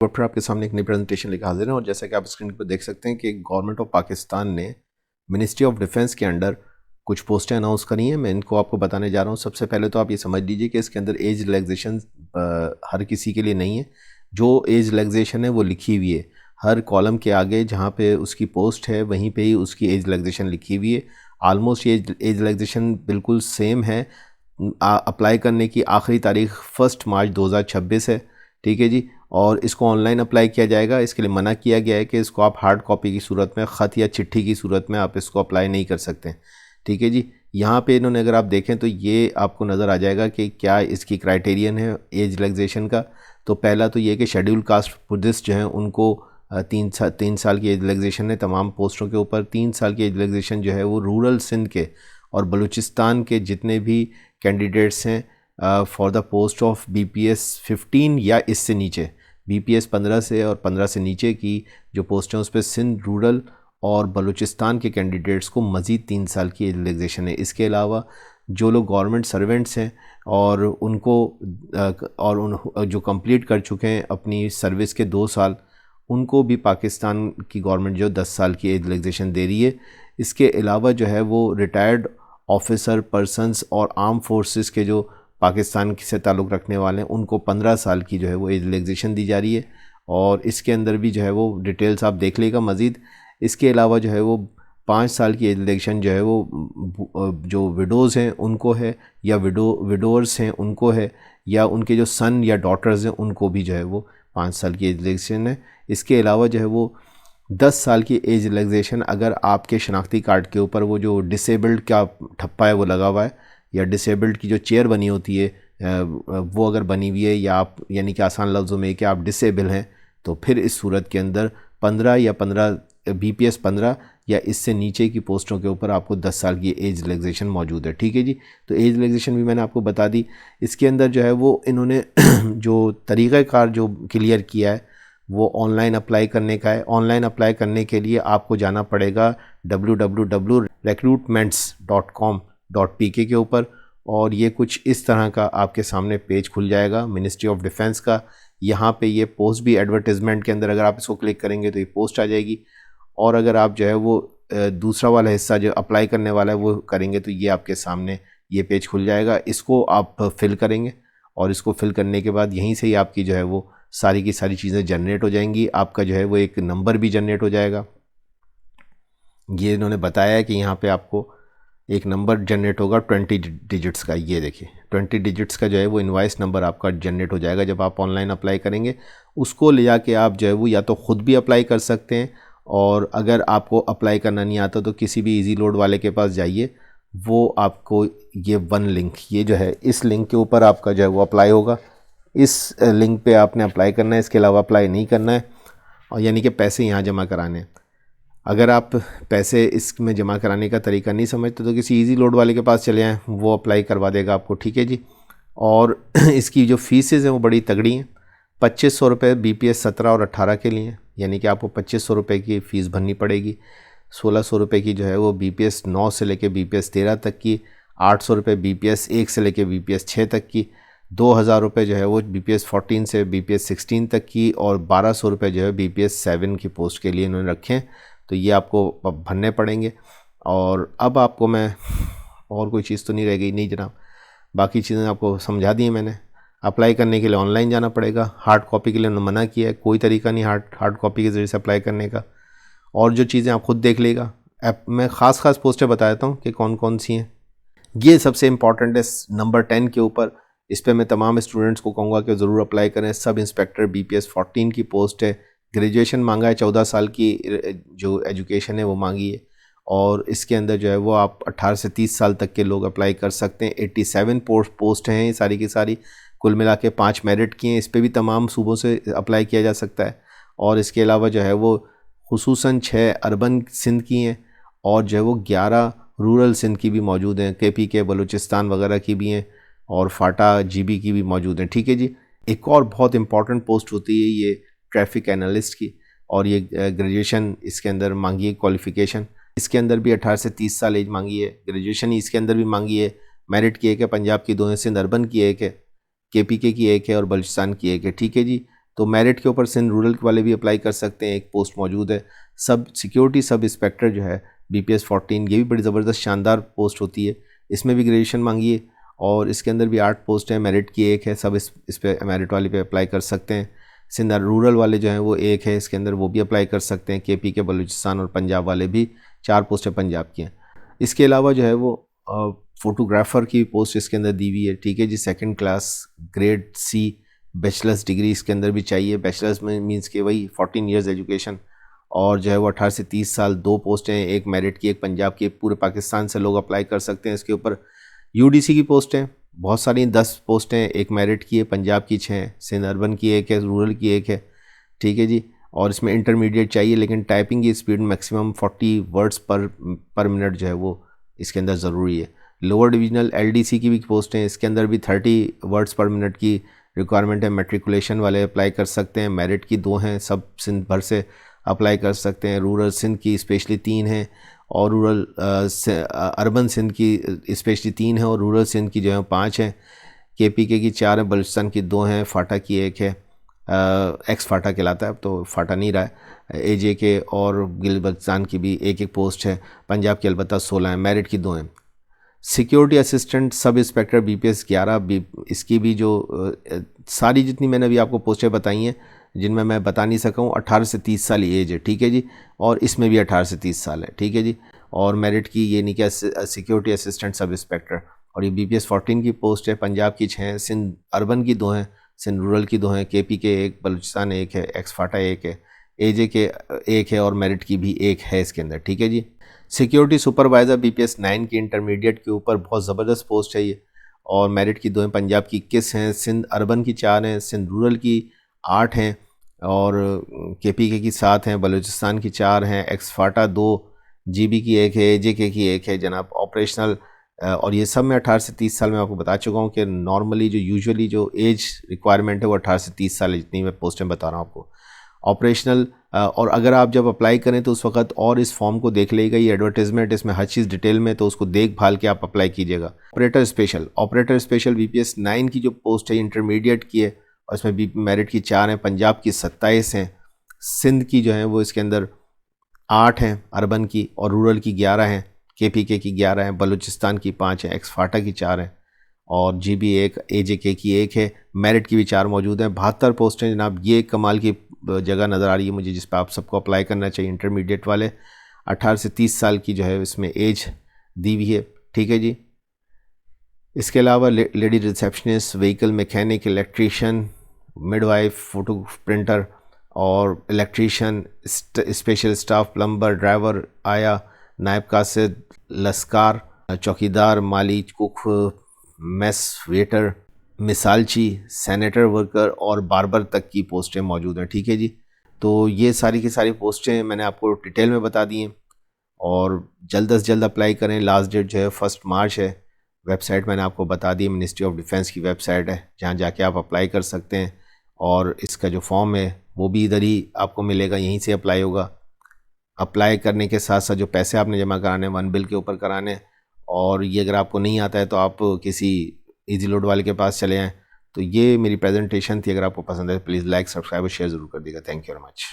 और फिर आपके सामने एक नई प्रेजेंटेशन लेकर हाजिर है। और जैसा कि आप स्क्रीन पर देख सकते हैं कि गवर्नमेंट ऑफ पाकिस्तान ने मिनिस्ट्री ऑफ डिफेंस के अंडर कुछ पोस्टें अनाउंस करी हैं। मैं इनको आपको बताने जा रहा हूँ। सबसे पहले तो आप ये समझ लीजिए कि इसके अंदर एज रिलैक्सेशन हर किसी के लिए नहीं है। जो एज रिलैक्सेशन है वो लिखी हुई है हर कॉलम के आगे, जहाँ पे उसकी पोस्ट है वहीं पे ही उसकी एज रिलैक्सेशन लिखी हुई है। आलमोस्ट ये एज रिलैक्सेशन बिल्कुल सेम है। अप्लाई करने की आखिरी तारीख 1 मार्च 2026 है। ठीक है जी। और इसको ऑनलाइन अप्लाई किया जाएगा। इसके लिए मना किया गया है कि इसको आप हार्ड कॉपी की सूरत में, ख़त या चिट्ठी की सूरत में आप इसको अप्लाई नहीं कर सकते। ठीक है जी। यहाँ पे इन्होंने, अगर आप देखें तो ये आपको नज़र आ जाएगा कि क्या इसकी क्राइटेरियन है एज रिलैक्सेशन का। तो पहला तो ये कि शेड्यूल कास्ट बुद्धिस्ट जो हैं उनको 3 साल की एज रिलैक्सेशन है तमाम पोस्टों के ऊपर। 3 साल की एज रिलैक्सेशन जो है वो रूरल सिंध के और बलूचिस्तान के जितने भी कैंडिडेट्स हैं for the post of BPS 15 या इससे नीचे, BPS 15 से और 15 से नीचे की जो पोस्टें उस पर सिंध रूरल और बलूचिस्तान के कैंडिडेट्स को मज़ीद 3 साल की एज रिलैक्सेशन है। इसके अलावा जो लोग गवर्नमेंट सर्वेंट्स हैं और उनको जो कंप्लीट कर चुके हैं अपनी सर्विस के 2 साल, उनको भी पाकिस्तान की गवर्नमेंट जो 10 साल की एज रिलैक्सेशन दे रही है। इसके अलावा जो है वो रिटायर्ड ऑफिसर पर्सन्स और आर्म फोर्सेस के जो पाकिस्तान से ताल्लुक़ रखने वाले हैं उनको 15 साल की जो है वो एज रिलैक्सेशन दी जा रही है। और इसके अंदर भी जो है वो डिटेल्स आप देख लेगा मज़ीद। इसके अलावा जो है वो 5 साल की एज रिलैक्सेशन जो है वो जो विडोज़ हैं उनको है, या विडोअर्स हैं उनको है, या उनके जो सन या डॉटर्स हैं उनको भी जो है वो 5 साल की एज रिलैक्सेशन है। इसके अलावा जो है वो 10 साल की एज रिलैक्सेशन अगर आपके शनाख्ती कार्ड के ऊपर वो जो डिसेबल्ड का ठप्पा है वो लगा हुआ है, या डिसेबल्ड की जो चेयर बनी होती है वो अगर बनी हुई है, या आप यानी कि आसान लफ्ज़ों में कि आप डिसेबल हैं, तो फिर इस सूरत के अंदर 15 BPS 15 या इससे नीचे की पोस्टों के ऊपर आपको 10 साल की एज रिलैक्सेशन मौजूद है। ठीक है जी। तो एज रिलैक्सेशन भी मैंने आपको बता दी। इसके अंदर जो है वो इन्होंने जो तरीक़ाकार जो क्लियर किया है वो ऑनलाइन अप्लाई करने का है। ऑनलाइन अप्लाई करने के लिए आपको जाना पड़ेगा www.recruitments.com.pk के ऊपर, और ये कुछ इस तरह का आपके सामने पेज खुल जाएगा मिनिस्ट्री ऑफ डिफेंस का। यहाँ पे ये पोस्ट भी एडवर्टाइजमेंट के अंदर, अगर आप इसको क्लिक करेंगे तो ये पोस्ट आ जाएगी। और अगर आप जो है वो दूसरा वाला हिस्सा जो अप्लाई करने वाला है वो करेंगे तो ये आपके सामने ये पेज खुल जाएगा। इसको आप फिल करेंगे और इसको फिल करने के बाद यहीं से ही आपकी जो है वो सारी की सारी चीज़ें जनरेट हो जाएंगी। आपका जो है वो एक नंबर भी जनरेट हो जाएगा। ये इन्होंने बताया है कि यहाँ पे आपको एक नंबर जनरेट होगा 20 डिजिट्स का। ये देखिए 20 डिजिट्स का जो है वो इनवाइस नंबर आपका जनरेट हो जाएगा जब आप ऑनलाइन अप्लाई करेंगे। उसको ले जाके आप जो है वो या तो ख़ुद भी अप्लाई कर सकते हैं, और अगर आपको अप्लाई करना नहीं आता तो किसी भी इजी लोड वाले के पास जाइए, वो आपको ये वन लिंक, ये जो है इस लिंक के ऊपर आपका जो है वो अप्लाई होगा। इस लिंक पे आपने अप्लाई करना है, इसके अलावा अप्लाई नहीं करना है। और यानी कि पैसे यहाँ जमा कराने हैं। अगर आप पैसे इसमें जमा कराने का तरीका नहीं समझते तो किसी इजी लोड वाले के पास चले आएँ, वो अप्लाई करवा देगा आपको। ठीक है जी। और इसकी जो फीसेज़ हैं वो बड़ी तगड़ी हैं। 2500 रुपये BPS 17 और 18 के लिए, यानी कि आपको 2500 रुपये की फ़ीस भरनी पड़ेगी। 1600 रुपये की जो है वो BPS 9 से लेके BPS 13 तक की, 800 रुपये BPS 1 से लेके BPS 6 तक की, 2000 रुपये जो है वो BPS 14 से BPS 16 तक की, और 1200 रुपये जो है BPS 7 की पोस्ट के लिए इन्होंने रखे हैं। तो ये आपको भरने पड़ेंगे। और अब आपको मैं और कोई चीज़ तो नहीं रह गई? नहीं जनाब, बाकी चीज़ें आपको समझा दी हैं मैंने। अप्लाई करने के लिए ऑनलाइन जाना पड़ेगा। हार्ड कॉपी के लिए उन्होंने मना किया है, कोई तरीका नहीं हार्ड कॉपी के ज़रिए से अप्लाई करने का। और जो चीज़ें आप खुद देख लेगा। ऐप में ख़ास पोस्टें बता देता हूँ कि कौन कौन सी हैं। ये सबसे इम्पॉर्टेंट है नंबर 10 के ऊपर। इस पर मैं तमाम स्टूडेंट्स को कहूँगा कि ज़रूर अप्लाई करें। सब इंस्पेक्टर BPS 14 की पोस्ट है। ग्रेजुएशन मांगा है, 14 साल की जो एजुकेशन है वो मांगी है। और इसके अंदर जो है वो आप 18 से 30 साल तक के लोग अप्लाई कर सकते हैं। 87 पोस्ट हैं ये सारी की सारी, कुल मिला के 5 मेरिट की हैं। इस पर भी तमाम सूबों से अप्लाई किया जा सकता है। और इसके अलावा जो है वो खुसूसन 6 अर्बन सिंध की हैं, और जो है वो 11 रूरल सिंध की भी मौजूद हैं। KPK बलूचिस्तान वगैरह की भी हैं, और फाटा GB की भी मौजूद हैं। ठीक है जी। एक और बहुत इंपॉर्टेंट पोस्ट होती है ये ट्रैफिक एनालिस्ट की, और ये ग्रेजुएशन इसके अंदर मांगी है क्वालिफ़िकेशन। इसके अंदर भी 18 से 30 साल एज मांगी है। ग्रेजुएशन इसके अंदर भी मांगी है। मेरिट की एक है, पंजाब की 2 है, सिंध अर्बन की एक है, KPK की एक है, और बलूचिस्तान की एक है। ठीक है जी। तो मेरिट के ऊपर सिंध रूरल वाले भी अप्लाई कर सकते हैं, एक पोस्ट मौजूद है। सिक्योरिटी सब इंस्पेक्टर जो है BPS 14, ये भी बड़ी ज़बरदस्त शानदार पोस्ट होती है, इसमें भी ग्रेजुएशन मांगी है और इसके अंदर भी 8 पोस्ट हैं, मेरिट की एक है, सब इस पे मेरिट वाले पे अप्लाई कर सकते हैं। सिंध रूरल वाले जो हैं वो एक है, इसके अंदर वो भी अप्लाई कर सकते हैं। KP के बलूचिस्तान और पंजाब वाले भी 4 पोस्टें पंजाब की हैं। इसके अलावा जो है वो फ़ोटोग्राफ़र की पोस्ट इसके अंदर दी हुई है, ठीक है जी। 2nd class grade C bachelors degree इसके अंदर भी चाहिए। बैचलर्स में मीन्स के वही 14 ईयर्स एजुकेशन, और जो है वो 18 से 30 साल। 2 पोस्टें हैं, एक मेरिट की एक पंजाब की। पूरे पाकिस्तान से लोग अप्लाई कर सकते हैं इसके ऊपर। UDC की पोस्टें बहुत सारी, 10 पोस्टें, एक मेरिट की है, पंजाब की 6, सिंध अर्बन की एक है, रूरल की एक है, ठीक है जी। और इसमें इंटरमीडिएट चाहिए, लेकिन टाइपिंग की स्पीड मैक्सिमम 40 वर्ड्स पर मिनट जो है वो इसके अंदर ज़रूरी है। लोअर डिविजनल LDC की भी पोस्टें, इसके अंदर भी 30 वर्ड्स पर मिनट की रिक्वायरमेंट है। मैट्रिकुलेशन वाले अप्लाई कर सकते हैं, मेरिट की 2 हैं, सब सिंध भर से अप्लाई कर सकते हैं। रूरल सिंध की स्पेशली 3 हैं और रूरल अर्बन सिंध की स्पेशली 3 है और रूरल सिंध की जो है 5 हैं। KPK की 4 है, बलूचिस्तान की 2 हैं, फाटा की 1 है, एक्स फाटा कहलाता है, अब तो फाटा नहीं रहा है। AJK और गिलबल्चिस्तान की भी एक पोस्ट है। पंजाब की अलबत्ता 16 है, मेरिट की 2 हैं। Security assistant sub inspector BPS 11, इसकी भी जो सारी जितनी मैंने अभी आपको पोस्टें बताई हैं, जिनमें मैं बता नहीं सका हूँ, 18 से 30 साल एज है, ठीक है जी। और इसमें भी 18 से 30 साल है, ठीक है जी। और मेरिट की ये नहीं क्या, सिक्योरिटी असिस्टेंट सब इंस्पेक्टर, और ये BPS 14 की पोस्ट है। पंजाब की 6 हैं, सिंध अर्बन की 2 हैं, सिंध रूरल की 2 हैं, KP के 1, बलूचिस्तान 1 है, एक्स फाटा 1 है, AJK 1 है और मेरिट की भी 1 है इसके अंदर, ठीक है जी। सिक्योरिटी सुपरवाइज़र BPS 9 की इंटरमीडिएट के ऊपर बहुत ज़बरदस्त पोस्ट है ये, और मेरिट की 2 हैं। पंजाब की 21 हैं, सिंध अर्बन की 4 हैं, सिंध रूरल की 8 हैं और KPK की 7 हैं, बलूचिस्तान की 4 हैं, एक्स फाटा 2, GB की 1 है, AJK की 1 है जनाब। ऑपरेशनल और ये सब मैं 18 से 30 साल में आपको बता चुका हूँ कि नॉर्मली जो यूजुअली जो एज रिक्वायरमेंट है वो 18 से 30 साल है, जितनी मैं पोस्टें बता रहा हूँ आपको। ऑपरेशनल और अगर आप जब अप्लाई करें तो उस वक्त और इस फॉर्म को देख लीजिएगा, ये एडवर्टाइजमेंट इसमें हर चीज़ डिटेल में, तो उसको देख भाल के आप अप्लाई कीजिएगा। ऑपरेटर स्पेशल BPS 9 की जो पोस्ट है इंटरमीडिएट की है, और इसमें मेरिट की 4 हैं, पंजाब की 27 हैं, सिंध की जो है वो इसके अंदर 8 हैं अर्बन की, और रूरल की 11 हैं, KPK की 11 हैं, बलूचिस्तान की 5 हैं, एक्स फाटा की 4 हैं और GB 1, AJK की 1 है, मेरिट की भी 4 मौजूद हैं। 72 पोस्टें जनाब। ये कमाल की जगह नज़र आ रही है मुझे जिस पर आप सबको अप्लाई करना चाहिए। इंटरमीडिएट वाले 18 से 30 साल की जो है इसमें एज दी हुई है, ठीक है जी। इसके अलावा lady receptionist, vehicle mechanic, electrician, midwife, photo printer और electrician, special staff, plumber, driver, आया, नायब कासिद, लस्कार, चौकीदार, माली, कुक, मेस वेटर, मिसालची, सैनिटर वर्कर और बार्बर तक की पोस्टें मौजूद हैं, ठीक है जी। तो ये सारी की सारी पोस्टें मैंने आपको डिटेल में बता दी हैं और जल्द से जल्द अप्लाई करें। लास्ट डेट जो है 1 मार्च है। वेबसाइट मैंने आपको बता दी, मिनिस्ट्री ऑफ डिफेंस की वेबसाइट है, जहाँ जाके आप अप्लाई कर सकते हैं। और इसका जो फॉर्म है वो भी इधर ही आपको मिलेगा, यहीं से अप्लाई होगा। अप्लाई करने के साथ साथ जो पैसे आपने जमा कराने, 1 बिल के ऊपर कराने, और ये अगर आपको नहीं आता है तो आप किसी इजी लोड वाले के पास चले आएँ। तो ये मेरी प्रेजेंटेशन थी। अगर आपको पसंद है प्लीज़ लाइक, सब्सक्राइब और शेयर ज़रूर कर दीजिएगा। Thank you very much.